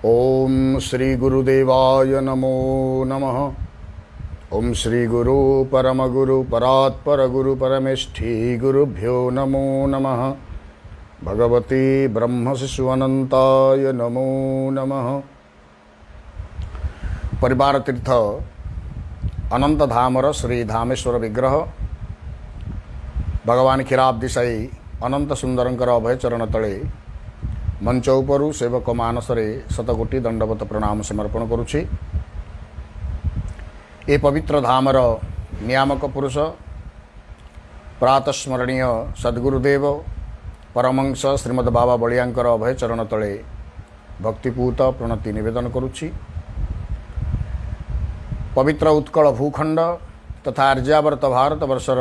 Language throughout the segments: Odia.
ओम श्री गुरुदेवाय नमो नमः। ओम श्री गुरु परम गुरु परात्पर गुरु परमेष्ठी गुरुभ्यो नमो नमः। भगवती ब्रह्म शिशु अनंताय नमो नमः। परिवार तीर्थ अनंत धामर श्री धामेश्वर विग्रह भगवान क्षीराब्दी साई अनंत सुंदरंकर अभय चरण तले मंच उपरु सेवक मानसरे शतकोटी दंडवत प्रणाम समर्पण करुछि। ए पवित्र धामर नियामक पुरुष प्रातस्मरणीय सद्गुरुदेव परमहंस श्रीमद बाबा बलियांकर अभय चरण तले भक्तिपूत प्रणति निवेदन करुछि। पवित्र उत्कल भूखंड तथा आर्यावर्त भारत वर्षर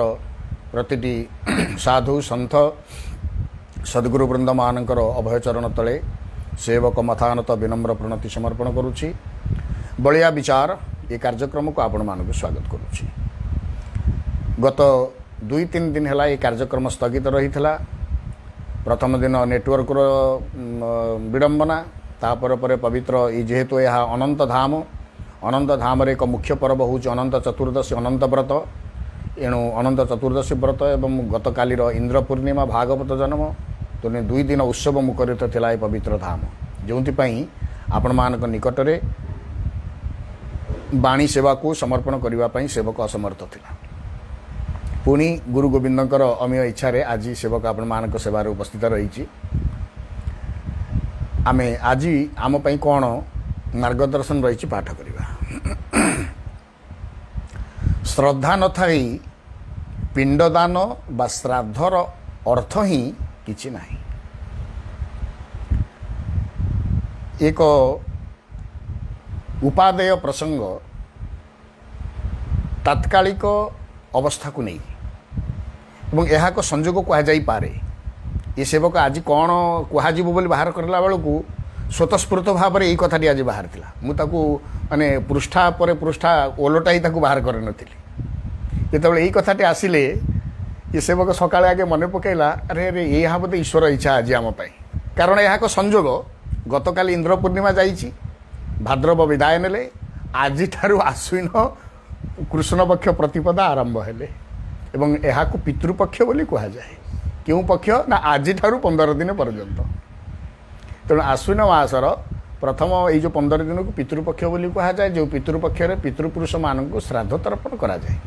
प्रतिटी साधु सन्थ सद्गुरु वृंद मानकर अभय चरण तले सेवक मथानत विनम्र प्रणति समर्पण करुछि। बलिया विचार ये कार्यक्रम को आपण मानक स्वागत करुछि। गत 2-3 दिन है ये कार्यक्रम स्थगित रही थिला। प्रथम दिन नेटवर्क विडंबना तापर पर पवित्र जेहेतु यह अनंत धाम एक मुख्य पर्व हूँ अनंत चतुर्दशी अनंत व्रत। एणु अनंत चतुर्दशी व्रत एवं गत कालीर इंद्र पूर्णिमा भागवत जन्म तेने 2 दिन उत्सव मुखरित थिला पवित्र धाम जो आपण मानक निकटरे बाणी सेवा को समर्पण करने सेवक असमर्थ थिला। पुणी गुरु गोविंदकर अमीय इच्छा रे आज सेवक आपण मानक सेवार उपस्थित रही। आमे आज आम पई कोन मार्गदर्शन रही पाठ करिबा। श्रद्धा न थाई पिंडदान बा श्राद्धर अर्थ ही किछि नाही। एक उपादेय प्रसंग तात्कालिक अवस्था को नहीं एवं यह को संजोग कह जाई पारे। ये सेवक आज कौन कह बोली बाहर करला बेलू स्वतस्फूर्त भाव में यही कथाटी आज बाहर थिला। मु ताकू माने पृष्ठा पर पृष्ठा ओलटाई ताकू बाहर कर नथिली। जेतेबेले यही कथाटी आसिले ये सेवक सकाळे आगे मन पकेला अरे अरे यह बोधे ईश्वर इच्छा आज आम पाई। कारण यह संजोग गतकाली इंद्र पूर्णिमा जाइछि भाद्रव विदाय नेले आज ठारू आश्विन कृष्ण पक्ष प्रतिपदा आरंभ हेले एवं यह को पितृपक्ष बोली कह जाए। क्यों पक्ष ना आज ठारू 15 दिन पर्यंत। तेणु आश्विन मासर प्रथम ये जो 15 दिन को पितृपक्ष बोली कह जाए। जो पितृपक्ष पितृपुरुष मान को श्राद्ध तर्पण करा जाए।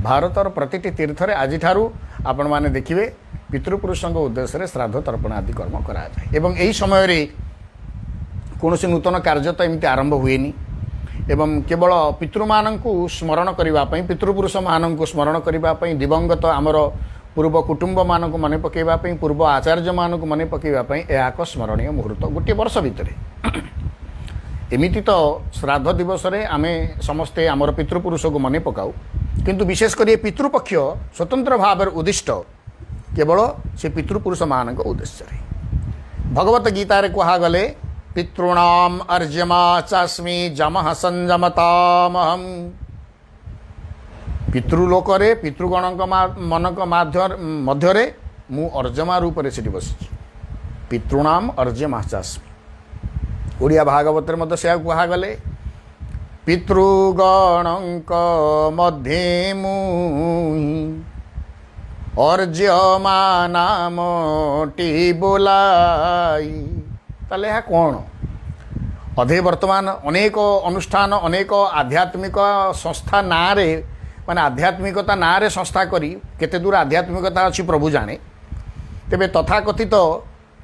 भारतर प्रतिटी तीर्थरे आज ठारू आपण माने देखिबे पितृपुरुषों उद्देश्य श्राद्ध तर्पण आदि कर्म करा जाए। एवं यही समय रे कौन नूतन कार्य तो एमती आरंभ हुएनी एवं केवल पितृमान को स्मरण करने पितृपुरुष मान को स्मरण करने दिवंगत आमर पूर्व कुटुंब मान को मन पकड़ापी पूर्व आचार्य मान को मन पकड़ापी यह एक स्मरणीय मुहूर्त गोटे वर्ष भितर। एमिति तो श्राद्ध दिवस रे आमे समस्ते आमर पितृपुरुष को मन पकाऊ किंतु विशेषकर पितृपक्ष स्वतंत्र भाव उद्दिष्ट केवल से पितृपुरुष मान उद्देश्य। भगवत गीता कहा गले पितॄणाम अर्जमा चास्मी जमः संजमतामहम। पितृलोकरे पितृगण मनक मध्यरे मु अर्जमा रूप से बसी। पितॄणाम अर्जमा चास्मी ओडिया भागवत मध्य से कहा गले पितृगणक मध्ये मुहि अर्जमा नामटी बोलाई। ताले यह कौन अधे वर्तमान अनेक अनुष्ठान अनेक आध्यात्मिक संस्था नारे माने आध्यात्मिकता नारे संस्था करी केते दूर आध्यात्मिकता अच्छी प्रभु जाने। तेबे तथाकथित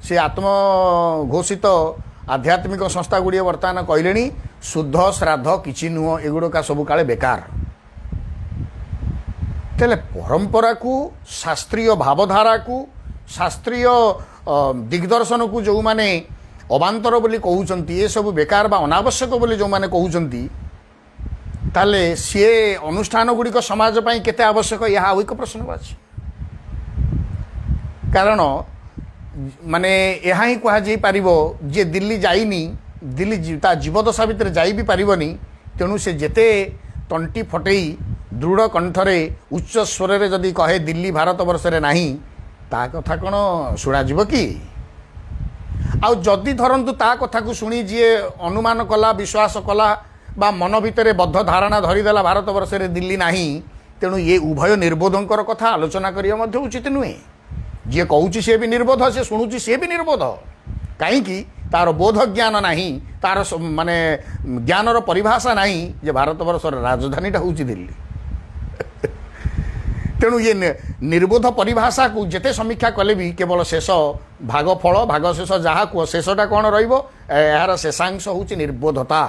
से आत्मघोषित आध्यात्मिक संस्था गुड़िए वर्तमान कहले शुद्ध श्राद्ध किछि नुह एगुड़का सब काले बेकार। तेले परंपरा को शास्त्रीय भावधारा को शास्त्रीय दिग्दर्शन को जो माने अबांतर बोली कहउचंती ये सब बेकार बा अनावश्यक बोली जो माने कहउचंती ताले सी अनुष्ठान गुड़िक समाज पाई केते आवश्यक यह आउ एक प्रश्न अछि। कारण माने यह ही कह जाई पारिबो जे दिल्ली जाइनी दिल्ली ता जीवदशा भितर जाई भी पारिबनी। तेणु से जेते तंटी फटेई दृढ़ कंठरे उच्च स्वर में जदि कहे दिल्ली भारत वर्ष रे नाही ता कथा कौन शुणाଯିव कि आउ जदि धरतु ता कथा को शुणी जी अनुमान कला विश्वास कला बा मन भितर बद्ध धारणा धरीदेला भारत वर्ष में दिल्ली नाही तेणु ये उभय निर्बोधंकर कथा आलोचना करिया मध्य उचित नुहे जी कहूँ सी भी निर्बोध सी शुणुची सी भी निर्बोध कहीं तार बोध ज्ञान नहीं तार माने ज्ञानर परिभाषा नहीं जे भारत वर्षर राजधानीटा हूँ दिल्ली तेणु ये निर्बोध परिभाषा को जिते समीक्षा कले भी केवल शेष भाग फल भाग शेष जहाँ कह शेषटा कौन यार शेषांश हूँ निर्बोधता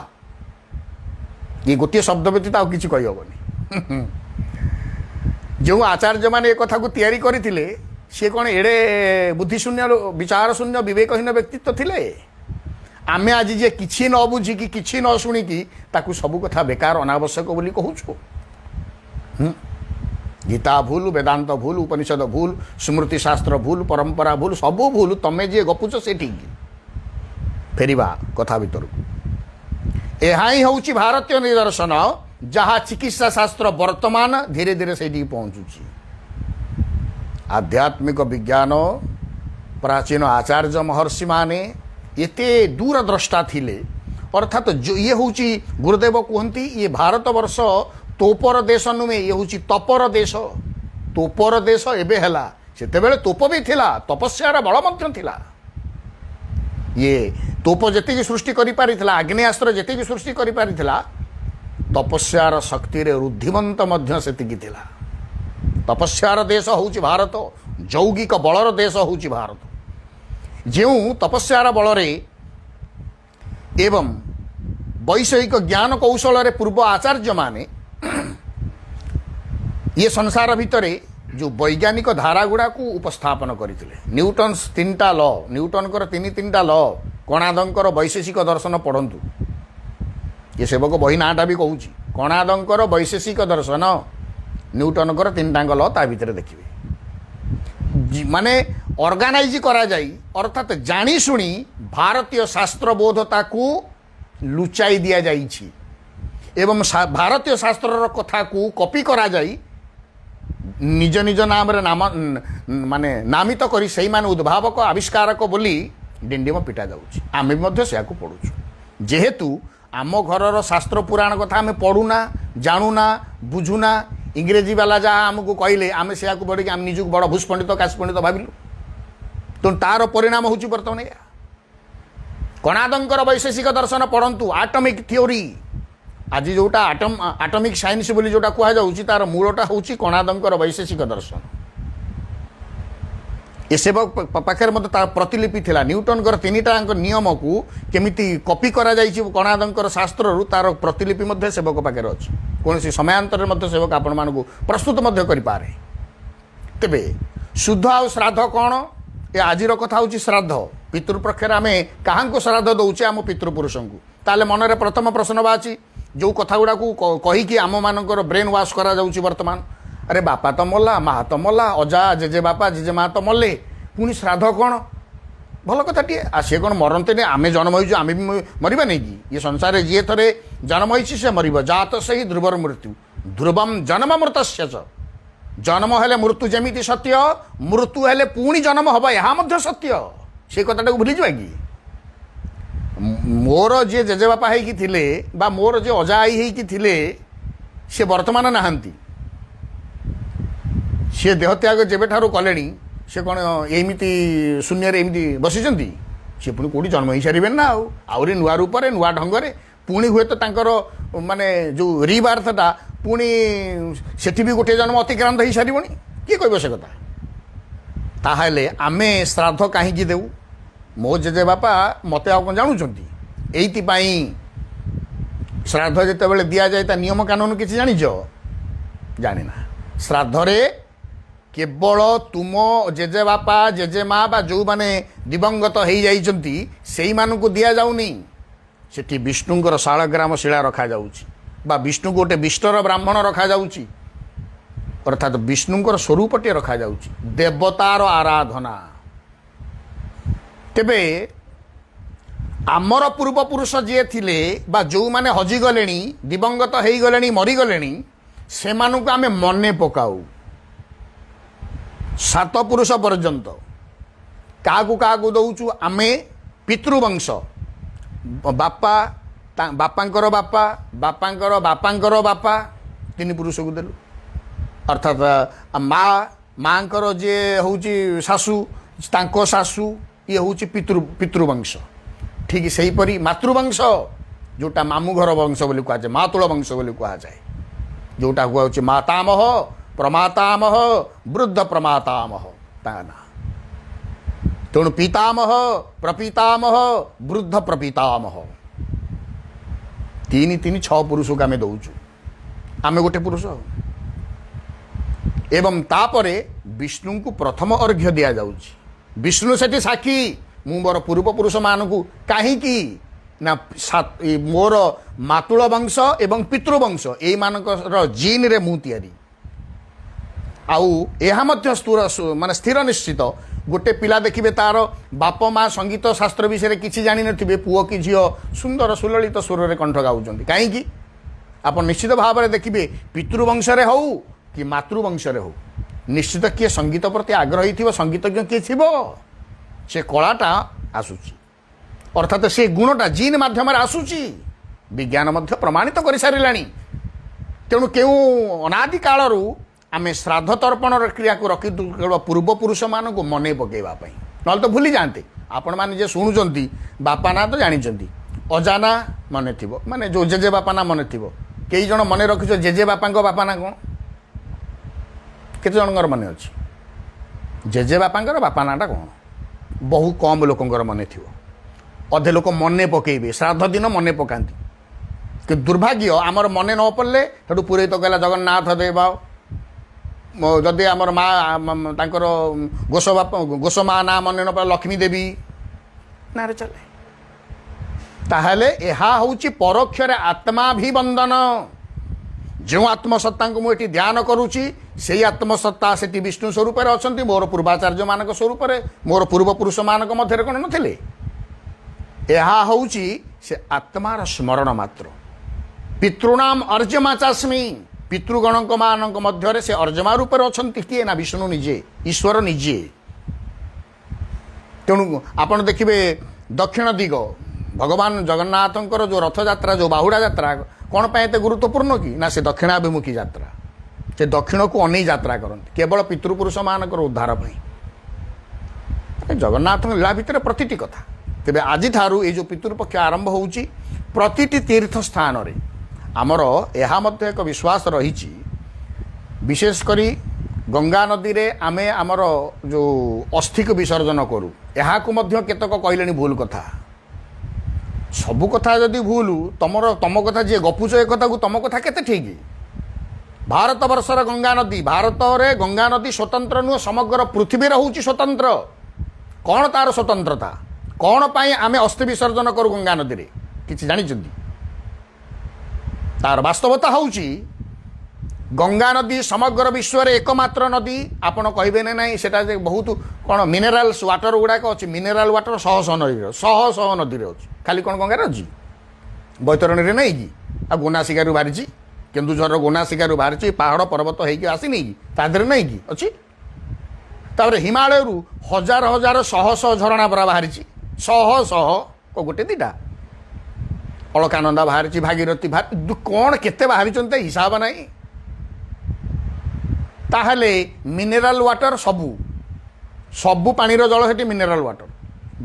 ये गोटे शब्द व्यतीत आउ किसी कहीहबनी जो आचार्य मैंने एक कथा को तैयारी करथिले सी कौन एड़े बुद्धिशून्य विचार शून्य विवेकहीन व्यक्तित्व थिले आमे आज जे किछि न बुझिकी किछि न शुणिकी ताकू सबू कथा बेकार अनावश्यक बोली कहूछु गीता भूल वेदांत भूल उपनिषद भूल स्मृति शास्त्र भूल परंपरा भूल सबू भूल तमे जे गपुच से ठीक फेरिबा कथा भीतर यह ही हूँ भारतीय निदर्शन जहाँ चिकित्सा शास्त्र वर्तमान धीरे धीरे से पहुँचुची आध्यात्मिक विज्ञान प्राचीन आचार्य महर्षि माने एते दूरद्रष्टा थिले अर्थात जो ये हूँ गुरुदेव कहती ये भारत वर्ष तोपर देश नुहे ये हूँ तपर देश एबे हैला सेतेबेले तोप भी थिला तपस्यार बल मध्य थिला ये तोप जेतिकी सृष्टि करि पारिथिला आग्नेयास्त्र जेतिकी सृष्टि करि पारिथिला तपस्यार शक्ति रे रुद्धिमंत मध्य सेतिकी थिला तपस्यार देश हूँ भारत यौगिक बलर देश हूँ भारत जो तपस्यार बल एवं वैषयिक ज्ञान कौशल रे पूर्व आचार्य माने ये संसार भितर जो वैज्ञानिक धारा गुड़ा को उपस्थापन करते न्यूटन तीनटा ल न्यूटन कर तीनटा ल कणादंकर वैशेषिक दर्शन पढ़ंतु ये सेवक बही नाटा भी कहूँ कणादंकर वैशेषिक दर्शन न्यूटन कर तीनटा ल ता भितर देखिए माने ऑर्गेनाइज करा जाई अर्थात जानी शुणी भारतीय शास्त्र बोधता को लुचाई दिया जाइछि एवं भारतीय शास्त्र कथा को कॉपी करा जाई निज निज नाम रे नाम माने नामित करी सही माने उद्भावक आविष्कारक बोली डिंडिम पिटा जाउछि आमे मध्य से को पढुछु जेहेतु आम घरर शास्त्र पुराण कथा आमे पढुना जानुना बुझुना इंग्रेजी वाला जहाँ आमको कहले आमे से को बढ़ी आम निजुक बड़ भूषपंडित काश पंडित भाविलु तो तार परिणाम हूँ बर्तमान या कणादंकर वैशेषिक दर्शन पढ़ंतु आटमिक थ्योरी आज जोटा आटमिक साइंस बोली जोटा कह जाउछि तार मूलटा हूँ कणादंकर वैशेषिक दर्शन ये सेवक पाखे मत तार प्रतिलिपि थिला न्यूटन तीनटा नियम को केमिति कॉपी करा जाइछि कणादंकर शास्त्र तार प्रतिलिपि मध्य सेवक पाखे अछि कौन समयांतर मध्य सेवक आपण मानकु प्रस्तुत मध्य करि पारे तेबे शुद्ध आ श्राद्ध कौन ये आजिर कथा हूँ श्राद्ध पितृपक्षर आम क्या श्राद्ध दौचे आम पितृपुरुष को ताले मनरे प्रथम प्रश्न बाची जो कथा गुड़ा को कहीकि आम मानकर ब्रेन वाश करा जाउछि वर्तमान अरे बापा तो मल्ला माँ तो मल्ला अजा जेजे बापा जेजे माँ तो मल्ले पुणी श्राद्ध कौन भल कथाटे आ सी कौन मरते नहीं आम जन्म हो आम भी मरवा नहीं कि ये संसार जी थे जन्म हो से मर जात से ही ध्रुवर मृत्यु ध्रुवम जन्म मृत जन्म हेले मृत्यु जमीती सत्य मृत्यु हेले पुणी जन्म हम यह सत्य से कथाटा को भूली जा कि मोर जी जेजेबापा है मोर जे अजा आई होते सी वर्तमान नहांती सी देहत्याग जेबे ठारू कले से कौन एमती शून्य एमती बसी सी पुणी कौटी जन्म हो सारे ना आउरी नुआ रूपरे नुआ ढंगरे पुणी हुए तो तांकर माने जो रिबार्थटा पुणी सेठी भी गोटे जन्म अतिक्रांत हो सारे किए कह से कथा ताहले आमे श्राद्ध कहीं देऊ मो जेजे बापा मत कौन जानुंट एइथिपाई श्राद्ध जिते दि जाए नियम कानून किसी जानिछ जानिना श्राद्धरे केवल तुम जेजे बापा जेजे माँ बा जो माने दिवंगत हो जाइछंती सेई मानकु दिया जाउनी सेठी विष्णुंकर शालग्राम शिला रखा जाउछि बा विष्णु गोटे विष्टर ब्राह्मण रखा जाउछि अर्थात विष्णुंकर स्वरूपटे रखा जाउछि देवतार आराधना तेबे आमर पूर्वपुरुष जी थिले बा जो माने हजिगले दिवंगत हो गले मरीगले से मानकु आमे मने पकाऊ सात पुरुष पर्यंत क्या दौचु आमे ପିତୃବଂଶ ବାପା ବାପାଙ୍କର ବାପା ବାପାଙ୍କର ବାପାଙ୍କର ବାପା ତିନି ପୁରୁଷକୁ ଦେଲୁ ଅର୍ଥାତ୍ ମାଙ୍କର ଯିଏ ହେଉଛି ଶାଶୁ ତାଙ୍କ ଶାଶୁ ଇଏ ହେଉଛି ପିତୃବଂଶ ଠିକ୍ ସେହିପରି ମାତୃବଂଶ ଯେଉଁଟା ମାମୁଁ ଘର ବଂଶ ବୋଲି କୁହାଯାଏ ମାତୁଳ ବଂଶ ବୋଲି କୁହାଯାଏ ଯେଉଁଟା କୁହାଯାଉଛି ମାତାମହ ପ୍ରମାତାମହ ବୃଦ୍ଧ ପ୍ରମାତାମହ ତା ନାଁ ତେଣୁ ପିତାମହ ପ୍ରପିତାମହ ବୃଦ୍ଧ ପ୍ରପିତାମହ ତିନି ତିନି ଛଅ ପୁରୁଷକୁ ଆମେ ଦେଉଛୁ ଆମେ ଗୋଟେ ପୁରୁଷ ଏବଂ ତାପରେ ବିଷ୍ଣୁଙ୍କୁ ପ୍ରଥମ ଅର୍ଘ୍ୟ ଦିଆଯାଉଛି ବିଷ୍ଣୁ ସେଠି ସାକ୍ଷୀ ମୁଁ ମୋର ପୂର୍ବପୁରୁଷମାନଙ୍କୁ କାହିଁକି ନା ମୋର ମାତୁଳ ବଂଶ ଏବଂ ପିତୃବଂଶ ଏଇମାନଙ୍କର ଜିନ୍ରେ ମୁଁ ତିଆରି ଆଉ ଏହା ମଧ୍ୟ ମାନେ ସ୍ଥିର ନିଶ୍ଚିତ ଗୋଟେ ପିଲା ଦେଖିବେ ତାର ବାପ ମା ସଙ୍ଗୀତ ଶାସ୍ତ୍ର ବିଷୟରେ କିଛି ଜାଣିନଥିବେ ପୁଅ କି ଝିଅ ସୁନ୍ଦର ସୁଲଳିତ ସ୍ୱରରେ କଣ୍ଠ ଗାଉଛନ୍ତି କାହିଁକି ଆପଣ ନିଶ୍ଚିତ ଭାବରେ ଦେଖିବେ ପିତୃବଂଶରେ ହେଉ କି ମାତୃବଂଶରେ ହେଉ ନିଶ୍ଚିତ କିଏ ସଙ୍ଗୀତ ପ୍ରତି ଆଗ୍ରହୀ ଥିବ ସଙ୍ଗୀତଜ୍ଞ କିଏ ଥିବ ସେ କଳାଟା ଆସୁଛି ଅର୍ଥାତ୍ ସେ ଗୁଣଟା ଜିନ୍ ମାଧ୍ୟମରେ ଆସୁଛି ବିଜ୍ଞାନ ମଧ୍ୟ ପ୍ରମାଣିତ କରିସାରିଲାଣି ତେଣୁ କେଉଁ ଅନାଦି କାଳରୁ ଆମେ ଶ୍ରାଦ୍ଧ ତର୍ପଣର କ୍ରିୟାକୁ ରଖିଛୁ କେବଳ ପୂର୍ବପୁରୁଷମାନଙ୍କୁ ମନେ ପକାଇବା ପାଇଁ ନହେଲେ ତ ଭୁଲି ଯାଆନ୍ତେ ଆପଣମାନେ ଯିଏ ଶୁଣୁଛନ୍ତି ବାପା ନାଁ ତ ଜାଣିଛନ୍ତି ଅଜା ନାଁ ମନେ ଥିବ ମାନେ ଯେଉଁ ଜେଜେ ବାପା ନାଁ ମନେ ଥିବ କେଇ ଜଣ ମନେ ରଖିଛ ଜେଜେ ବାପାଙ୍କ ବାପା ନାଁ କ'ଣ କେତେ ଜଣଙ୍କର ମନେ ଅଛି ଜେଜେ ବାପାଙ୍କର ବାପା ନାଁଟା କ'ଣ ବହୁ କମ୍ ଲୋକଙ୍କର ମନେ ଥିବ ଅଧେ ଲୋକ ମନେ ପକାଇବେ ଶ୍ରାଦ୍ଧ ଦିନ ମନେ ପକାନ୍ତି କିନ୍ତୁ ଦୁର୍ଭାଗ୍ୟ ଆମର ମନେ ନ ପଡ଼ିଲେ ସେଠୁ ପୁରୋହିତ କହିଲା ଜଗନ୍ନାଥ ଦେବ ଯଦି ଆମର ମା ତାଙ୍କର ଗୋଷ ମା ନାଁ ମନେ ନ ପଡ଼ିଲେ ଲକ୍ଷ୍ମୀ ଦେବୀ ନାଁରେ ଚାଲେ ତାହେଲେ ଏହା ହେଉଛି ପରୋକ୍ଷରେ ଆତ୍ମାଭିବନ୍ଦନ ଯେଉଁ ଆତ୍ମସତ୍ତାଙ୍କୁ ମୁଁ ଏଠି ଧ୍ୟାନ କରୁଛି ସେଇ ଆତ୍ମସତ୍ତା ସେଠି ବିଷ୍ଣୁ ସ୍ୱରୂପରେ ଅଛନ୍ତି ମୋର ପୂର୍ବାଚାର୍ଯ୍ୟମାନଙ୍କ ସ୍ୱରୂପରେ ମୋର ପୂର୍ବପୁରୁଷମାନଙ୍କ ମଧ୍ୟରେ କ'ଣ ନଥିଲେ ଏହା ହେଉଛି ସେ ଆତ୍ମାର ସ୍ମରଣ ମାତ୍ର ପିତୃଣାମ ଅର୍ଜମା ଚାସ୍ମି ପିତୃଗଣଙ୍କ ମାନଙ୍କ ମଧ୍ୟରେ ସେ ଅର୍ଜମା ରୂପରେ ଅଛନ୍ତି କିଏ ନା ବିଷ୍ଣୁ ନିଜେ ଈଶ୍ୱର ନିଜେ ତେଣୁ ଆପଣ ଦେଖିବେ ଦକ୍ଷିଣ ଦିଗ ଭଗବାନ ଜଗନ୍ନାଥଙ୍କର ଯେଉଁ ରଥଯାତ୍ରା ଯେଉଁ ବାହୁଡ଼ା ଯାତ୍ରା କ'ଣ ପାଇଁ ଏତେ ଗୁରୁତ୍ୱପୂର୍ଣ୍ଣ କି ନା ସେ ଦକ୍ଷିଣାଭିମୁଖୀ ଯାତ୍ରା ସେ ଦକ୍ଷିଣକୁ ଅନେଇ ଯାତ୍ରା କରନ୍ତି କେବଳ ପିତୃପୁରୁଷମାନଙ୍କର ଉଦ୍ଧାର ପାଇଁ ଜଗନ୍ନାଥଙ୍କ ଲୀଳା ଭିତରେ ପ୍ରତିଟି କଥା ତେବେ ଆଜିଠାରୁ ଏଇ ଯେଉଁ ପିତୃପକ୍ଷ ଆରମ୍ଭ ହେଉଛି ପ୍ରତିଟି ତୀର୍ଥ ସ୍ଥାନରେ ଆମର ଏହା ମଧ୍ୟ ଏକ ବିଶ୍ୱାସ ରହିଛି ବିଶେଷ କରି ଗଙ୍ଗା ନଦୀରେ ଆମେ ଆମର ଯେଉଁ ଅସ୍ଥିକୁ ବିସର୍ଜନ କରୁ ଏହାକୁ ମଧ୍ୟ କେତେକ କହିଲେଣି ଭୁଲ କଥା ସବୁ କଥା ଯଦି ଭୁଲ ତମ କଥା ଯିଏ ଗପୁଛ ଏ କଥାକୁ ତମ କଥା କେତେ ଠିକ୍ ଭାରତବର୍ଷର ଗଙ୍ଗା ନଦୀ ଭାରତରେ ଗଙ୍ଗା ନଦୀ ସ୍ୱତନ୍ତ୍ର ନୁହେଁ ସମଗ୍ର ପୃଥିବୀରେ ହେଉଛି ସ୍ୱତନ୍ତ୍ର କ'ଣ ତାର ସ୍ୱତନ୍ତ୍ରତା କ'ଣ ପାଇଁ ଆମେ ଅସ୍ଥି ବିସର୍ଜନ କରୁ ଗଙ୍ଗା ନଦୀରେ କିଛି ଜାଣିଛନ୍ତି ତାର ବାସ୍ତବତା ହେଉଛି ଗଙ୍ଗା ନଦୀ ସମଗ୍ର ବିଶ୍ୱରେ ଏକମାତ୍ର ନଦୀ ଆପଣ କହିବେ ନା ନାହିଁ ସେଟା ଯେ ବହୁତ କ'ଣ ମିନେରାଲ୍ସ ୱାଟର ଗୁଡ଼ାକ ଅଛି ମିନେରାଲ ୱାଟର ଶହ ଶହ ନଦୀରେ ଅଛି ଖାଲି କ'ଣ ଗଙ୍ଗାରେ ଅଛି ବୈତରଣୀରେ ନାହିଁ କି ଆଉ ଗୋନାସିକାରୁ ବାହାରିଛି କେନ୍ଦୁଝରର ଗୋନାସିକାରୁ ବାହାରିଛି ପାହାଡ଼ ପର୍ବତ ହେଇକି ଆସିନି କି ତା ଦେହରେ ନାହିଁ କି ଅଛି ତାପରେ ହିମାଳୟରୁ ହଜାର ହଜାର ଶହ ଶହ ଝରଣା ପରା ବାହାରିଛି ଶହ ଶହ ଗୋଟେ ଦୁଇଟା ଅଳକାନନ୍ଦା ବାହାରିଛି ଭାଗୀରଥୀ କ'ଣ କେତେ ବାହାରିଛନ୍ତି ହିସାବ ନାହିଁ ତାହେଲେ ମିନେରାଲ ୱାଟର ସବୁ ପାଣିର ଜଳ ସେଠି ମିନେରାଲ ୱାଟର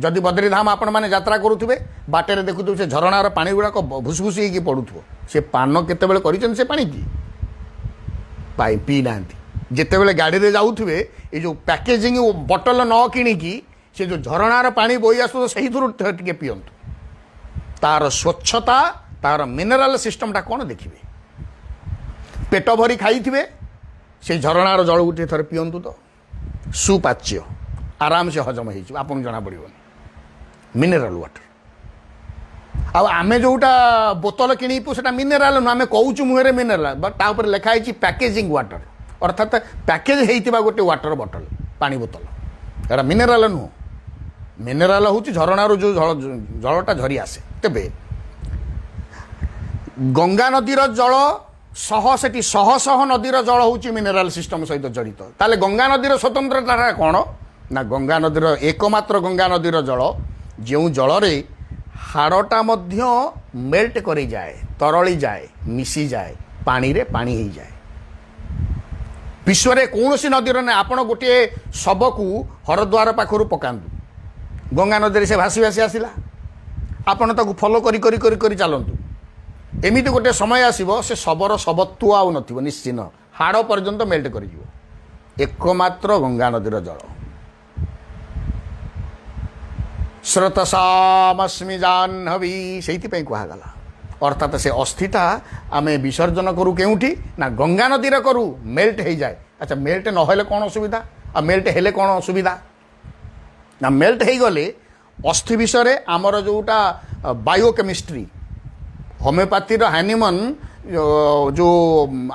ଯଦି ବଦ୍ରିଧାମ ଆପଣମାନେ ଯାତ୍ରା କରୁଥିବେ ବାଟରେ ଦେଖୁଥିବେ ସେ ଝରଣାର ପାଣି ଗୁଡ଼ାକ ଭୁସଭୁସି ହେଇକି ପଡ଼ୁଥିବ ସେ ପାନ କେତେବେଳେ କରିଛନ୍ତି ସେ ପାଣିକି ପିଇ ନାହାନ୍ତି ଯେତେବେଳେ ଗାଡ଼ିରେ ଯାଉଥିବେ ଏଇ ଯେଉଁ ପ୍ୟାକେଜିଂ ବଟଲ ନ କିଣିକି ସେ ଯେଉଁ ଝରଣାର ପାଣି ବୋହି ଆସୁଥିବ ସେଇଥିରୁ ଟିକେ ପିଅନ୍ତୁ ତାର ସ୍ୱଚ୍ଛତା ତାର ମିନେରାଲ ସିଷ୍ଟମଟା କ'ଣ ଦେଖିବେ ପେଟ ଭରି ଖାଇଥିବେ ସେଇ ଝରଣାର ଜଳ ଗୋଟିଏ ଥରେ ପିଅନ୍ତୁ ତ ସୁପାଚ୍ୟ ଆରାମସେ ହଜମ ହେଇଯିବ ଆପଣଙ୍କୁ ଜଣାପଡ଼ିବନି ମିନେରାଲ ୱାଟର ଆଉ ଆମେ ଯେଉଁଟା ବୋତଲ କିଣିବୁ ସେଟା ମିନେରାଲ ନୁହେଁ ଆମେ କହୁଛୁ ମୁହଁରେ ମିନେରାଲ ବଟ୍ ତା ଉପରେ ଲେଖା ହେଇଛି ପ୍ୟାକେଜିଂ ୱାଟର ଅର୍ଥାତ୍ ପ୍ୟାକେଜ ହେଇଥିବା ଗୋଟେ ୱାଟର ବଟଲ ପାଣି ବୋତଲ ଏଟା ମିନେରାଲ ନୁହଁ ମିନେରାଲ ହେଉଛି ଝରଣାରୁ ଯେଉଁ ଜଳଟା ଝରି ଆସେ ତେବେ ଗଙ୍ଗା ନଦୀର ଜଳ ସେଠି ଶହ ଶହ ନଦୀର ଜଳ ହେଉଛି ମିନେରାଲ ସିଷ୍ଟମ ସହିତ ଜଡ଼ିତ ତାହେଲେ ଗଙ୍ଗା ନଦୀର ସ୍ୱତନ୍ତ୍ରତା କ'ଣ ନା ଗଙ୍ଗା ନଦୀର ଏକମାତ୍ର ଗଙ୍ଗା ନଦୀର ଜଳ ଯେଉଁ ଜଳରେ ହାଡ଼ଟା ମଧ୍ୟ ମେଲ୍ଟ କରିଯାଏ, ତରଳି ଯାଏ, ମିଶିଯାଏ, ପାଣିରେ ପାଣି ହେଇଯାଏ। ବିଶ୍ୱରେ କୌଣସି ନଦୀର ନାହିଁ। ଆପଣ ଗୋଟିଏ ଶବକୁ ହରଦ୍ୱାର ପାଖରୁ ପକାନ୍ତୁ, ଗଙ୍ଗା ନଦୀରେ ସେ ଭାସି ଭାସି ଆସିଲା। ଆପଣ ତାକୁ ଫଲୋ କରି କରି କରି କରି ଚାଲନ୍ତୁ, ଏମିତି ଗୋଟିଏ ସମୟ ଆସିବ ସେ ଶବର ଶବତ୍ୱ ଆଉ ନଥିବ, ନିଶ୍ଚିନ୍ତ ହାଡ଼ ପର୍ଯ୍ୟନ୍ତ ମେଲ୍ଟ କରିଯିବ। ଏକମାତ୍ର ଗଙ୍ଗା ନଦୀର ଜଳ। ସ୍ରୋତସାମସ୍ମି ଜାହ୍ନବୀ ସେଇଥିପାଇଁ କୁହାଗଲା। ଅର୍ଥାତ୍ ସେ ଅସ୍ଥିଟା ଆମେ ବିସର୍ଜନ କରୁ କେଉଁଠି ନା ଗଙ୍ଗା ନଦୀରେ କରୁ, ମେଲ୍ଟ ହେଇଯାଏ। ଆଚ୍ଛା, ମେଲ୍ଟ ନହେଲେ କ'ଣ ଅସୁବିଧା, ଆଉ ମେଲ୍ଟ ହେଲେ କ'ଣ ଅସୁବିଧା ନା ମେଲ୍ଟ ହେଇଗଲେ ଅସ୍ଥି ବିଷୟରେ ଆମର ଯେଉଁଟା ବାୟୋକେମିଷ୍ଟ୍ରି, ହୋମିଓପାଥିର ହାନିମନ୍ ଯେଉଁ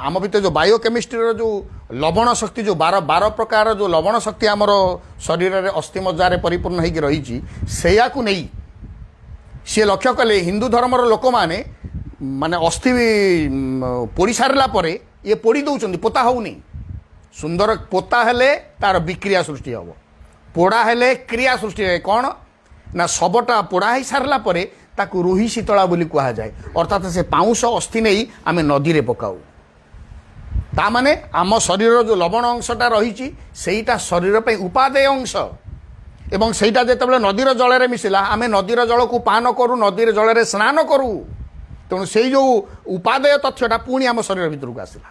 ଆମ ଭିତରେ ଯେଉଁ ବାୟୋକେମିଷ୍ଟ୍ରିର ଯେଉଁ ଲବଣ ଶକ୍ତି, ଯେଉଁ ବାର ପ୍ରକାର ଯେଉଁ ଲବଣ ଶକ୍ତି ଆମର ଶରୀରରେ ଅସ୍ଥି ମଜ୍ଜାରେ ପରିପୂର୍ଣ୍ଣ ହେଇକି ରହିଛି, ସେଇଆକୁ ନେଇ ସିଏ ଲକ୍ଷ୍ୟ କଲେ ହିନ୍ଦୁ ଧର୍ମର ଲୋକମାନେ ମାନେ ଅସ୍ଥି ପୋଡ଼ି ସାରିଲା ପରେ ଇଏ ପୋଡ଼ି ଦେଉଛନ୍ତି, ପୋତା ହେଉନି। ସୁନ୍ଦର ପୋତା ହେଲେ ତାର ବିକ୍ରିୟା ସୃଷ୍ଟି ହେବ, ପୋଡ଼ା ହେଲେ କ୍ରିୟା ସୃଷ୍ଟି ହୁଏ। କ'ଣ ନା ଶବଟା ପୋଡ଼ା ହେଇସାରିଲା ପରେ ତାକୁ ରୁହି ଶୀତଳା ବୋଲି କୁହାଯାଏ। ଅର୍ଥାତ୍ ସେ ପାଉଁଶ ଅସ୍ଥି ନେଇ ଆମେ ନଦୀରେ ପକାଉ। ତାମାନେ ଆମ ଶରୀରର ଯେଉଁ ଲବଣ ଅଂଶଟା ରହିଛି ସେଇଟା ଶରୀର ପାଇଁ ଉପାଦେୟ ଅଂଶ, ଏବଂ ସେଇଟା ଯେତେବେଳେ ନଦୀର ଜଳରେ ମିଶିଲା ଆମେ ନଦୀର ଜଳକୁ ପାନ କରୁ, ନଦୀର ଜଳରେ ସ୍ନାନ କରୁ। ତେଣୁ ସେଇ ଯେଉଁ ଉପାଦେୟ ତଥ୍ୟଟା ପୁଣି ଆମ ଶରୀର ଭିତରକୁ ଆସିଲା।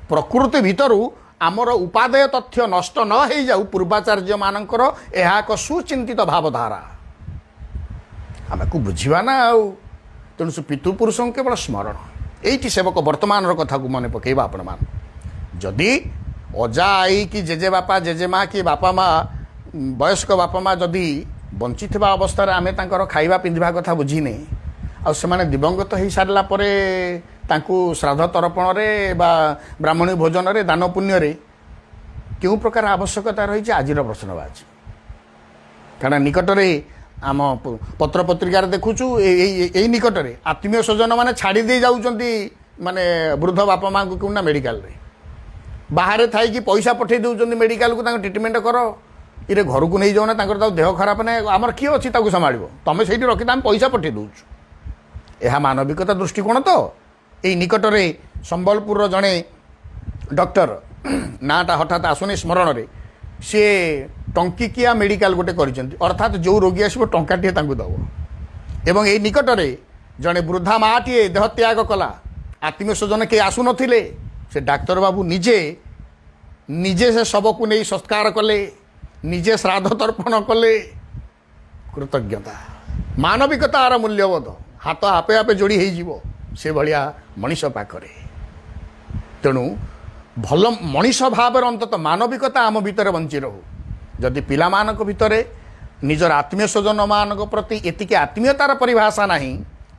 ପ୍ରକୃତି ଭିତରୁ ଆମର ଉପାଦେୟ ତଥ୍ୟ ନଷ୍ଟ ନ ହେଇଯାଉ, ପୂର୍ବାଚାର୍ଯ୍ୟମାନଙ୍କର ଏହା ଏକ ସୁଚିନ୍ତିତ ଭାବଧାରା। ଆମକୁ ବୁଝିବା ନା ଆଉ। ତେଣୁ ସେ ପିତୃପୁରୁଷଙ୍କୁ କେବଳ ସ୍ମରଣ। ଏଇଠି ସେବକ ବର୍ତ୍ତମାନର କଥାକୁ ମନେ ପକାଇବା ଆପଣମାନେ। ଯଦି ଅଜା ଆଈ କି ଜେଜେ ବାପା ଜେଜେମା କି ବାପା ମା, ବୟସ୍କ ବାପା ମା ଯଦି ବଞ୍ଚିଥିବା ଅବସ୍ଥାରେ ଆମେ ତାଙ୍କର ଖାଇବା ପିନ୍ଧିବା କଥା ବୁଝିନେ, ଆଉ ସେମାନେ ଦିବଙ୍ଗତ ହେଇସାରିଲା ପରେ ତାଙ୍କୁ ଶ୍ରାଦ୍ଧ ତର୍ପଣରେ ବା ବ୍ରାହ୍ମଣୀ ଭୋଜନରେ ଦାନ ପୁଣ୍ୟରେ କେଉଁ ପ୍ରକାର ଆବଶ୍ୟକତା ରହିଛି ଆଜିର ପ୍ରଶ୍ନବାଚୀ। କାରଣ ନିକଟରେ ଆମ ପତ୍ରପତ୍ରିକାରେ ଦେଖୁଛୁ ଏଇ ନିକଟରେ ଆତ୍ମୀୟ ସ୍ୱଜନ ମାନେ ଛାଡ଼ି ଦେଇ ଯାଉଛନ୍ତି ମାନେ ବୃଦ୍ଧ ବାପା ମାଆଙ୍କୁ କେଉଁଟା ମେଡ଼ିକାଲରେ, ବାହାରେ ଥାଇକି ପଇସା ପଠାଇ ଦେଉଛନ୍ତି ମେଡ଼ିକାଲକୁ, ତାଙ୍କ ଟ୍ରିଟମେଣ୍ଟ କର। ଇରେ ଘରକୁ ନେଇଯାଉନା, ତାଙ୍କର ତାକୁ ଦେହ ଖରାପ ନାହିଁ, ଆମର କିଏ ଅଛି ତାକୁ ସମ୍ଭାଳିବ, ତମେ ସେଇଠି ରଖିଥା, ଆମେ ପଇସା ପଠାଇ ଦେଉଛୁ। ଏହା ମାନବିକତା ଦୃଷ୍ଟିକୋଣ ତ। ଏଇ ନିକଟରେ ସମ୍ବଲପୁରର ଜଣେ ଡକ୍ଟର, ନାଁଟା ହଠାତ୍ ଆସୁନି ସ୍ମରଣରେ, ସିଏ ଟଙ୍କିକିଆ ମେଡ଼ିକାଲ ଗୋଟେ କରିଛନ୍ତି। ଅର୍ଥାତ୍ ଯେଉଁ ରୋଗୀ ଆସିବ ଟଙ୍କାଟିଏ ତାଙ୍କୁ ଦେବ। ଏବଂ ଏଇ ନିକଟରେ ଜଣେ ବୃଦ୍ଧା ମାଆଟିଏ ଦେହତ୍ୟାଗ କଲା, ଆତ୍ମୀୟ ସ୍ୱଜନ କେହି ଆସୁନଥିଲେ, ସେ ଡାକ୍ତର ବାବୁ ନିଜେ ସେ ଶବକୁ ନେଇ ସତ୍କାର କଲେ, ନିଜେ ଶ୍ରାଦ୍ଧ ତର୍ପଣ କଲେ। କୃତଜ୍ଞତା, ମାନବିକତାର ମୂଲ୍ୟବୋଧ ହାତ ଆପେ ଆପେ ଯୋଡ଼ି ହେଇଯିବ ସେଭଳିଆ ମଣିଷ ପାଖରେ। ତେଣୁ ଭଲ ମଣିଷ ଭାବରେ ଅନ୍ତତଃ ମାନବିକତା ଆମ ଭିତରେ ବଞ୍ଚି ରହୁ। ଯଦି ପିଲାମାନଙ୍କ ଭିତରେ ନିଜର ଆତ୍ମୀୟ ସ୍ୱଜନମାନଙ୍କ ପ୍ରତି ଏତିକି ଆତ୍ମୀୟତାର ପରିଭାଷା ନାହିଁ,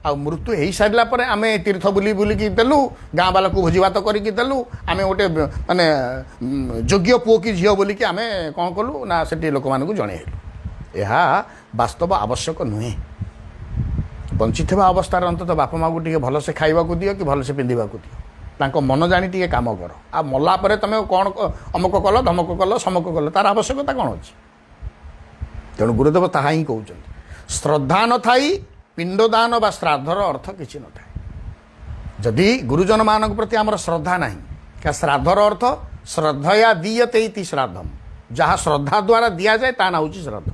ଆଉ ମୃତ୍ୟୁ ହେଇସାରିଲା ପରେ ଆମେ ତୀର୍ଥ ବୁଲିକି ଦେଲୁ, ଗାଁ ବାଲାକୁ ଭୋଜିଭାତ କରିକି ଦେଲୁ, ଆମେ ଗୋଟେ ମାନେ ଯୋଗ୍ୟ ପୁଅ କି ଝିଅ ବୋଲିକି ଆମେ କ'ଣ କଲୁ ନା ସେଠି ଲୋକମାନଙ୍କୁ ଜଣେଇଲୁ। ଏହା ବାସ୍ତବ ଆବଶ୍ୟକ ନୁହେଁ। ବଞ୍ଚିଥିବା ଅବସ୍ଥାରେ ଅନ୍ତତଃ ବାପା ମାଆକୁ ଟିକେ ଭଲସେ ଖାଇବାକୁ ଦିଅ କି ଭଲସେ ପିନ୍ଧିବାକୁ ଦିଅ, ତାଙ୍କ ମନ ଜାଣି ଟିକେ କାମ କର। ଆଉ ମଲା ପରେ ତୁମେ କ'ଣ ଅମକ କଲ ଧମକ କଲ ସମକ କଲ, ତାର ଆବଶ୍ୟକତା କ'ଣ ଅଛି? ତେଣୁ ଗୁରୁଦେବ ତାହା ହିଁ କହୁଛନ୍ତି। ଶ୍ରଦ୍ଧା ନଥାଇ ପିଣ୍ଡଦାନ ବା ଶ୍ରାଦ୍ଧର ଅର୍ଥ କିଛି ନଥାଏ। ଯଦି ଗୁରୁଜନମାନଙ୍କ ପ୍ରତି ଆମର ଶ୍ରଦ୍ଧା ନାହିଁ, କାରଣ ଶ୍ରାଦ୍ଧର ଅର୍ଥ ଶ୍ରଦ୍ଧୟା ଦୀୟତେ ଇତି ଶ୍ରାଦ୍ଧମ୍, ଯାହା ଶ୍ରଦ୍ଧା ଦ୍ୱାରା ଦିଆଯାଏ ତା ନାଁ ହେଉଛି ଶ୍ରାଦ୍ଧ।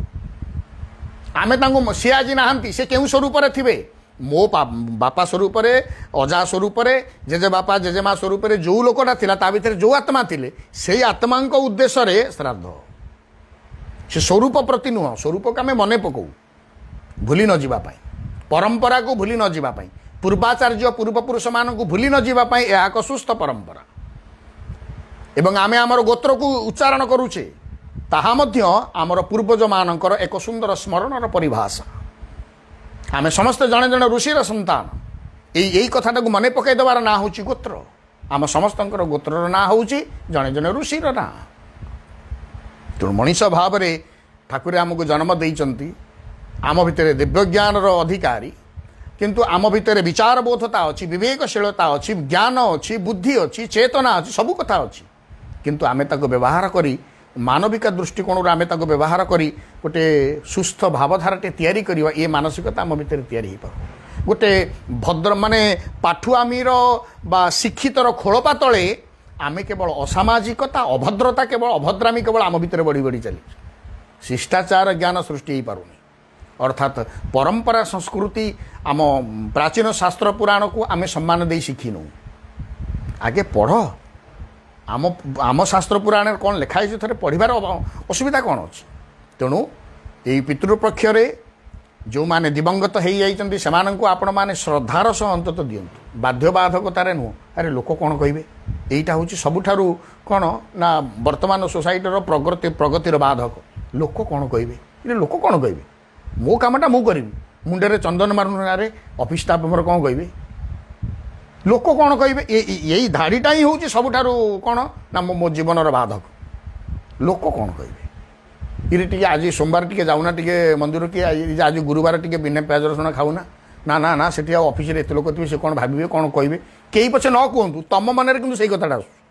ଆମେ ତାଙ୍କୁ, ସେ ଆଜି ନାହାନ୍ତି, ସେ କେଉଁ ସ୍ୱରୂପରେ ଥିବେ? ମୋ ବାପା ସ୍ୱରୂପରେ, ଅଜା ସ୍ୱରୂପରେ, ଜେଜେ ବାପା ଜେଜେମା ସ୍ୱରୂପରେ ଯେଉଁ ଲୋକଟା ଥିଲା ତା ଭିତରେ ଯେଉଁ ଆତ୍ମା ଥିଲେ ସେଇ ଆତ୍ମାଙ୍କ ଉଦ୍ଦେଶ୍ୟରେ ଶ୍ରାଦ୍ଧ। ସେ ସ୍ୱରୂପ ପ୍ରତି ନୁହଁ, ସ୍ୱରୂପକୁ ଆମେ ମନେ ପକାଉ ଭୁଲି ନ ଯିବା ପାଇଁ, ପରମ୍ପରାକୁ ଭୁଲି ନ ଯିବା ପାଇଁ, ପୂର୍ବାଚାର୍ଯ୍ୟ ପୂର୍ବପୁରୁଷମାନଙ୍କୁ ଭୁଲି ନ ଯିବା ପାଇଁ ଏହା ଏକ ସୁସ୍ଥ ପରମ୍ପରା। ଏବଂ ଆମେ ଆମର ଗୋତ୍ରକୁ ଉଚ୍ଚାରଣ କରୁଛେ, ତାହା ମଧ୍ୟ ଆମର ପୂର୍ବଜମାନଙ୍କର ଏକ ସୁନ୍ଦର ସ୍ମରଣର ପରିଭାଷା। ଆମେ ସମସ୍ତେ ଜଣେ ଜଣେ ଋଷିର ସନ୍ତାନ। ଏଇ କଥାଟାକୁ ମନେ ପକାଇ ଦେବାର ନାଁ ହେଉଛି ଗୋତ୍ର। ଆମ ସମସ୍ତଙ୍କର ଗୋତ୍ରର ନାଁ ହେଉଛି ଜଣେ ଜଣେ ଋଷିର ନାଁ। ତେଣୁ ମଣିଷ ଭାବରେ ଠାକୁର ଆମକୁ ଜନ୍ମ ଦେଇଛନ୍ତି, ଆମ ଭିତରେ ଦିବ୍ୟଜ୍ଞାନର ଅଧିକାରୀ, କିନ୍ତୁ ଆମ ଭିତରେ ବିଚାରବୋଧତା ଅଛି, ବିବେକଶୀଳତା ଅଛି, ଜ୍ଞାନ ଅଛି, ବୁଦ୍ଧି ଅଛି, ଚେତନା ଅଛି, ସବୁ କଥା ଅଛି। କିନ୍ତୁ ଆମେ ତାକୁ ବ୍ୟବହାର କରି ମାନବିକ ଦୃଷ୍ଟିकोणରୁ ଆମେ ତାକୁ ବ୍ୟବହାର କରି ଗୋଟେ ସୁସ୍ଥ ଭାବଧାରାଟେ ତିଆରି କରିବା ଏ ମାନସିକତା ଆମ ଭିତରେ ତିଆରି ହେଇପାରୁ ଗୋଟେ ଭଦ୍ର ମାନେ ପାଠୁଆମୀର ବା ଶିକ୍ଷିତର ଖୋଳପା ତଳେ ଆମେ କେବଳ ଅସାମାଜିକତା ଅଭଦ୍ରତା କେବଳ ଅଭଦ୍ରାମୀ କେବଳ ଆମ ଭିତରେ ବଢ଼ି ବଢ଼ି ଚାଲିଛି ଶିଷ୍ଟାଚାର ଜ୍ଞାନ ସୃଷ୍ଟି ହେଇପାରୁନି ଅର୍ଥାତ୍ ପରମ୍ପରା ସଂସ୍କୃତି ଆମ ପ୍ରାଚୀନ ଶାସ୍ତ୍ର ପୁରାଣକୁ ଆମେ ସମ୍ମାନ ଦେଇ ଶିଖିନୁ ଆଗେ ପଢ଼ ଆମ ଶାସ୍ତ୍ର ପୁରାଣରେ କ'ଣ ଲେଖା ହେଇଛି ଥରେ ପଢ଼ିବାର ଅସୁବିଧା କ'ଣ ଅଛି ତେଣୁ ଏଇ ପିତୃପକ୍ଷରେ ଯେଉଁମାନେ ଦିବଙ୍ଗତ ହେଇଯାଇଛନ୍ତି ସେମାନଙ୍କୁ ଆପଣମାନେ ଶ୍ରଦ୍ଧାର ସହ ଅନ୍ତତଃ ଦିଅନ୍ତୁ ବାଧ୍ୟବାଧକତାରେ ନୁହଁ ଆରେ ଲୋକ କ'ଣ କହିବେ ଏଇଟା ହେଉଛି ସବୁଠାରୁ କ'ଣ ନା ବର୍ତ୍ତମାନ ସୋସାଇଟିର ପ୍ରଗତିର ବାଧକ ଲୋକ କ'ଣ କହିବେ ଏରେ ଲୋକ କ'ଣ କହିବେ ମୋ କାମଟା ମୁଁ କରିବି ମୁଣ୍ଡରେ ଚନ୍ଦନ ମାରୁନାରେ ଅଫିସ୍ ଷ୍ଟାଫ୍ ମୋର କ'ଣ କହିବେ ଲୋକ କ'ଣ କହିବେ ଏଇ ଧାଡ଼ିଟା ହିଁ ହେଉଛି ସବୁଠାରୁ କ'ଣ ନା ମୋ ଜୀବନର ବାଧକ ଲୋକ କ'ଣ କହିବେ ଇରେ ଟିକେ ଆଜି ସୋମବାର ଟିକେ ଯାଉନା ଟିକେ ମନ୍ଦିର କି ଆଜି ଗୁରୁବାର ଟିକେ ବିନା ପିଆଜ ରସୁଣ ଖାଉନା ନା ନା ନା ସେଠି ଆଉ ଅଫିସରେ ଏତେ ଲୋକ ଥିବେ ସେ କ'ଣ ଭାବିବେ କ'ଣ କହିବେ କେହି ପଛେ ନ କୁହନ୍ତୁ ତମ ମନରେ କିନ୍ତୁ ସେଇ କଥାଟା ଆସୁଛି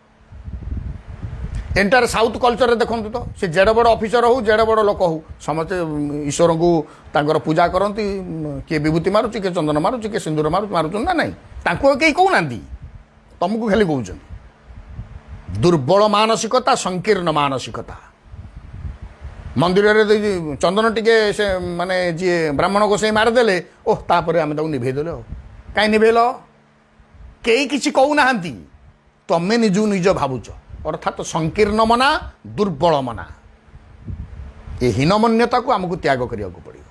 ଏଣ୍ଟାର ସାଉଥ୍ କଲଚରରେ ଦେଖନ୍ତୁ ତ ସେ ଯେଡ଼େ ବଡ଼ ଅଫିସର ହଉ ଯେଡ଼େ ବଡ଼ ଲୋକ ହଉ ସମସ୍ତେ ଈଶ୍ୱରଙ୍କୁ ତାଙ୍କର ପୂଜା କରନ୍ତି କିଏ ବିଭୂତି ମାରୁଛି କିଏ ଚନ୍ଦନ ମାରୁଛି କିଏ ସିନ୍ଦୁର ମାରୁଛନ୍ତି ନା ନାହିଁ ତାଙ୍କୁ ଆଉ କେହି କହୁନାହାନ୍ତି ତମକୁ ଖାଲି କହୁଛନ୍ତି ଦୁର୍ବଳ ମାନସିକତା ସଂକୀର୍ଣ୍ଣ ମାନସିକତା ମନ୍ଦିରରେ ଚନ୍ଦନ ଟିକେ ସେ ମାନେ ଯିଏ ବ୍ରାହ୍ମଣ ଗୋସାଇ ମାରିଦେଲେ ଓହ ତାପରେ ଆମେ ତାକୁ ନିଭେଇଦେଲେ ଆଉ କାହିଁ ନିଭେଇଲ କେହି କିଛି କହୁନାହାନ୍ତି ତମେ ନିଜକୁ ନିଜ ଭାବୁଛ ଅର୍ଥାତ୍ ସଂକୀର୍ଣ୍ଣ ମନା ଦୁର୍ବଳ ମନା ଏ ହୀନମନ୍ୟତାକୁ ଆମକୁ ତ୍ୟାଗ କରିବାକୁ ପଡ଼ିବ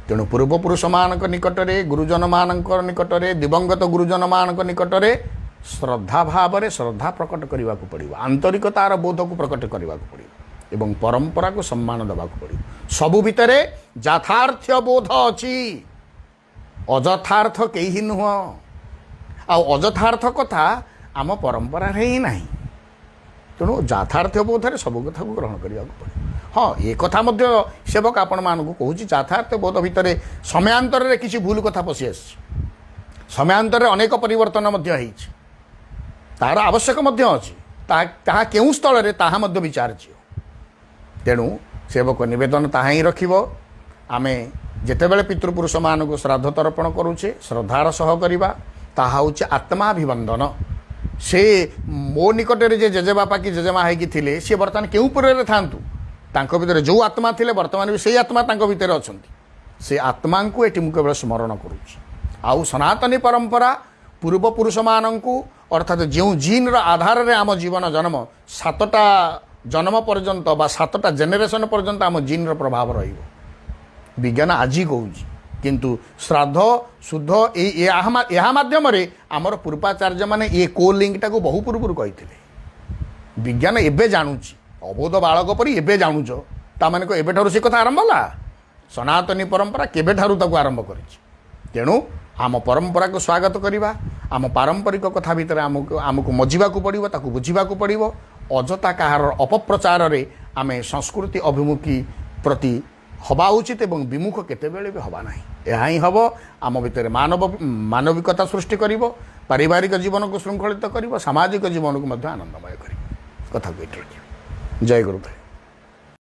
ତେଣୁ ପୂର୍ବପୁରୁଷମାନଙ୍କ ନିକଟରେ ଗୁରୁଜନମାନଙ୍କ ନିକଟରେ ଦିବଙ୍ଗତ ଗୁରୁଜନମାନଙ୍କ ନିକଟରେ ଶ୍ରଦ୍ଧା ଭାବରେ ଶ୍ରଦ୍ଧା ପ୍ରକଟ କରିବାକୁ ପଡ଼ିବ ଆନ୍ତରିକତାର ବୋଧକୁ ପ୍ରକଟ କରିବାକୁ ପଡ଼ିବ ଏବଂ ପରମ୍ପରାକୁ ସମ୍ମାନ ଦେବାକୁ ପଡ଼ିବ ସବୁ ଭିତରେ ଯଥାର୍ଥ ବୋଧ ଅଛି ଅଯଥାର୍ଥ କେହି ନୁହଁ ଆଉ ଅଯଥାର୍ଥ କଥା ଆମ ପରମ୍ପରାରେ ହିଁ ନାହିଁ ତେଣୁ ଯଥାର୍ଥ ବୋଧରେ ସବୁ କଥାକୁ ଗ୍ରହଣ କରିବାକୁ ପଡ଼ିବ ହଁ ଏ କଥା ମଧ୍ୟ ସେବକ ଆପଣମାନଙ୍କୁ କହୁଛି ଯଥାର୍ଥ ବୋଧ ଭିତରେ ସମୟାନ୍ତରରେ କିଛି ଭୁଲ କଥା ପଶି ଆସିଛି ସମୟାନ୍ତରରେ ଅନେକ ପରିବର୍ତ୍ତନ ମଧ୍ୟ ହେଇଛି ତାହାର ଆବଶ୍ୟକ ମଧ୍ୟ ଅଛି ତାହା କେଉଁ ସ୍ଥଳରେ ତାହା ମଧ୍ୟ ବିଚାର୍ଯ୍ୟ ତେଣୁ ସେବକ ନିବେଦନ ତାହା ହିଁ ରଖିବ ଆମେ ଯେତେବେଳେ ପିତୃପୁରୁଷମାନଙ୍କୁ ଶ୍ରାଦ୍ଧ ତର୍ପଣ କରୁଛେ ଶ୍ରଦ୍ଧାର ସହ କରିବା ତାହା ହେଉଛି ଆତ୍ମାଭିବନ୍ଦନ ସେ ମୋ ନିକଟରେ ଯେ ଜେଜେବାପା କି ଜେଜେମା ହେଇକି ଥିଲେ ସିଏ ବର୍ତ୍ତମାନ କେଉଁ ପୁରରେ ଥାନ୍ତୁ ତାଙ୍କ ଭିତରେ ଯେଉଁ ଆତ୍ମା ଥିଲେ ବର୍ତ୍ତମାନ ବି ସେଇ ଆତ୍ମା ତାଙ୍କ ଭିତରେ ଅଛନ୍ତି ସେ ଆତ୍ମାଙ୍କୁ ଏଠି ମୁଁ କେବଳ ସ୍ମରଣ କରୁଛି ଆଉ ସନାତନୀ ପରମ୍ପରା ପୂର୍ବପୁରୁଷମାନଙ୍କୁ ଅର୍ଥାତ୍ ଯେଉଁ ଜିନ୍ର ଆଧାରରେ ଆମ ଜୀବନ ଜନ୍ମ 7ଟା ଜନ୍ମ ପର୍ଯ୍ୟନ୍ତ ବା 7ଟା ଜେନେରେସନ୍ ପର୍ଯ୍ୟନ୍ତ ଆମ ଜିନ୍ର ପ୍ରଭାବ ରହିବ ବିଜ୍ଞାନ ଆଜି କହୁଛି କିନ୍ତୁ ଶ୍ରାଦ୍ଧ ଶୁଦ୍ଧ ଏହା ମାଧ୍ୟମରେ ଆମର ପୂର୍ବାଚାର୍ଯ୍ୟମାନେ ଏ କୋଲିଙ୍କଟାକୁ ବହୁ ପୂର୍ବରୁ କହିଥିଲେ ବିଜ୍ଞାନ ଏବେ ଜାଣୁଛି ଅବୋଧ ବାଳକ ପରି ଏବେ ଜାଣୁଛ ତାମାନେ ଏବେଠାରୁ ସେ କଥା ଆରମ୍ଭ ହେଲା ସନାତନୀ ପରମ୍ପରା କେବେଠାରୁ ତାକୁ ଆରମ୍ଭ କରିଛି ତେଣୁ ଆମ ପରମ୍ପରାକୁ ସ୍ୱାଗତ କରିବା ଆମ ପାରମ୍ପରିକ କଥା ଭିତରେ ଆମକୁ ମଜିବାକୁ ପଡ଼ିବ ତାକୁ ବୁଝିବାକୁ ପଡ଼ିବ ଅଯଥା କାହାର ଅପପ୍ରଚାରରେ ଆମେ ସଂସ୍କୃତି ଅଭିମୁଖୀ ପ୍ରତି ହେବା ଉଚିତ ଏବଂ ବିମୁଖ କେତେବେଳେ ବି ହେବା ନାହିଁ ଏହା ହିଁ ହେବ ଆମ ଭିତରେ ମାନବିକତା ସୃଷ୍ଟି କରିବ ପାରିବାରିକ ଜୀବନକୁ ଶୃଙ୍ଖଳିତ କରିବ ସାମାଜିକ ଜୀବନକୁ ମଧ୍ୟ ଆନନ୍ଦମୟ କରିବ କଥାକୁ ଏଠି ରଖିବ ଜୟ ଗୁରୁଦେବ।